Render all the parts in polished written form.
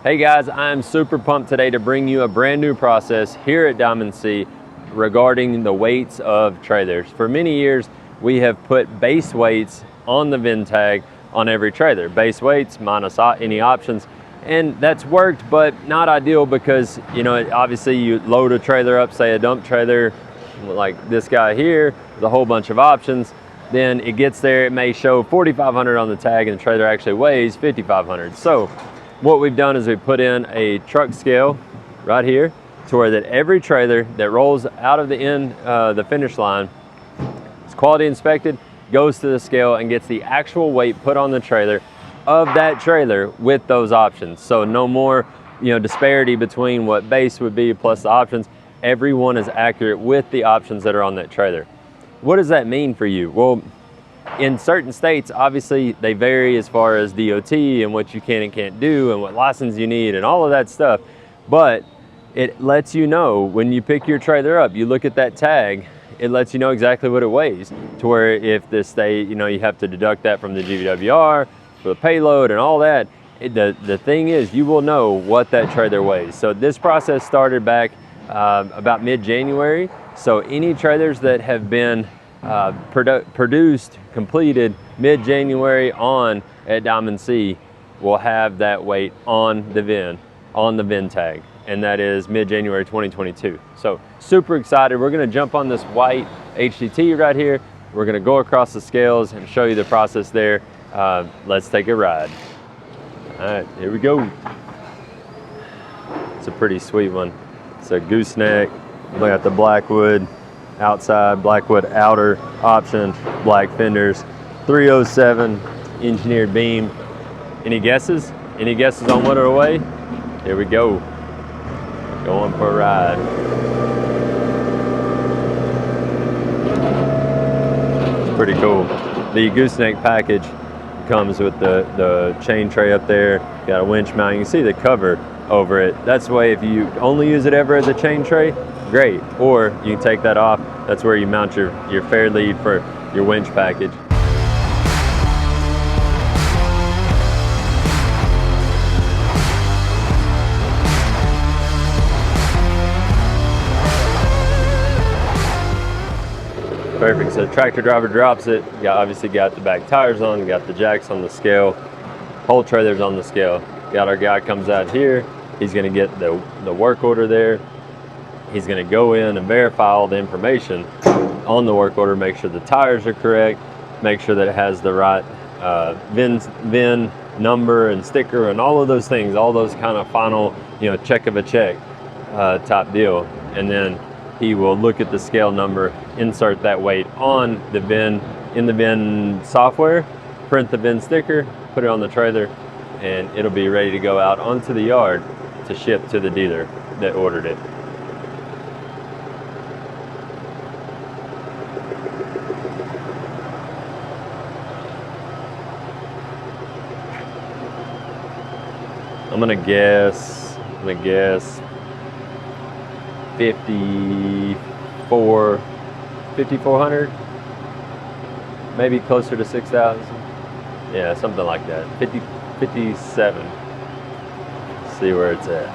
Hey guys, I'm super pumped today to bring you a brand new process here at Diamond C regarding the weights of trailers. For many years, we have put base weights on the VIN tag on every trailer. Base weights minus any options. And that's worked, but not ideal because, obviously you load a trailer up, say a dump trailer like this guy here, with a whole bunch of options. Then it gets there, it may show 4,500 on the tag and the trailer actually weighs 5,500. So what we've done is we put in a truck scale right here to where that every trailer that rolls out of the finish line is quality inspected, goes to the scale and gets the actual weight put on the trailer of that trailer with those options. So no more, disparity between what base would be plus the options. Everyone is accurate with the options that are on that trailer. What does that mean for you? Well, in certain states, obviously they vary as far as DOT and what you can and can't do and what license you need and all of that stuff. But it lets you know when you pick your trailer up, you look at that tag, it lets you know exactly what it weighs, to where if the state, you have to deduct that from the GVWR for the payload and all that. The thing is, you will know what that trailer weighs. So this process started back about mid-January. So any trailers that have been produced, completed mid-January on at Diamond C will have that weight on the VIN tag, and that is mid-January 2022. So super excited. We're going to jump on this white HDT right here. We're going to go across the scales and show you the process there. Let's take a ride. All right, here we go. It's a pretty sweet one. It's a gooseneck. Look at the Blackwood outside, Blackwood outer option, black fenders, 307 engineered beam. Any guesses? Any guesses on what it'll weigh? Here we go. Going for a ride. It's pretty cool. The gooseneck package comes with the chain tray up there. Got a winch mount. You can see the cover over it. That's the way if you only use it ever as a chain tray, great. Or you can take that off. That's where you mount your fair lead for your winch package. Perfect, so tractor driver drops it. You obviously got the back tires on, got the jacks on the scale, whole trailer's on the scale. Got our guy comes out here, he's gonna get the work order there. He's gonna go in and verify all the information on the work order, make sure the tires are correct, make sure that it has the right VIN number and sticker and all of those things, all those kind of final, check of a check type deal. And then he will look at the scale number, insert that weight on the VIN, in the VIN software, print the VIN sticker, put it on the trailer, and it'll be ready to go out onto the yard to ship to the dealer that ordered it. I'm gonna guess 5,400, maybe closer to 6,000. Yeah, something like that. 57. See where it's at.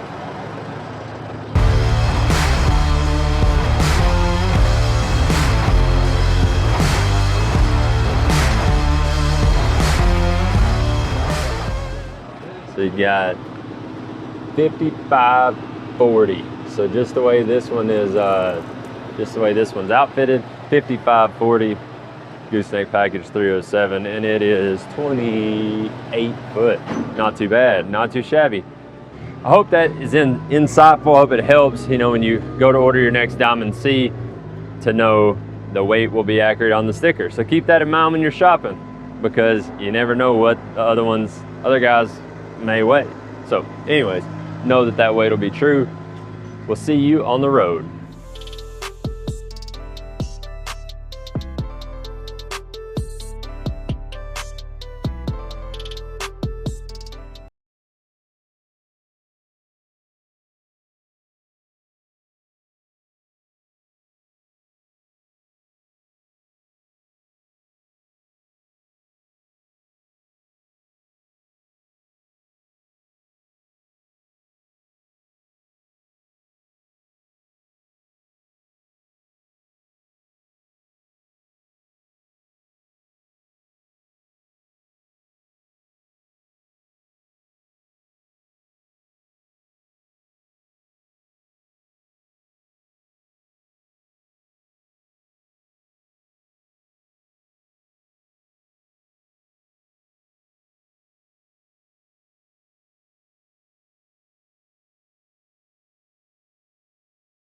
So you got 5540. So just the way this one is, just the way this one's outfitted, 5540 gooseneck package 307, and it is 28 foot. Not too bad, not too shabby. I hope that is insightful. I hope it helps, when you go to order your next Diamond C, to know the weight will be accurate on the sticker. So keep that in mind when you're shopping, because you never know what the other guys may weigh. So anyways, know that weight will be true. We'll see you on the road.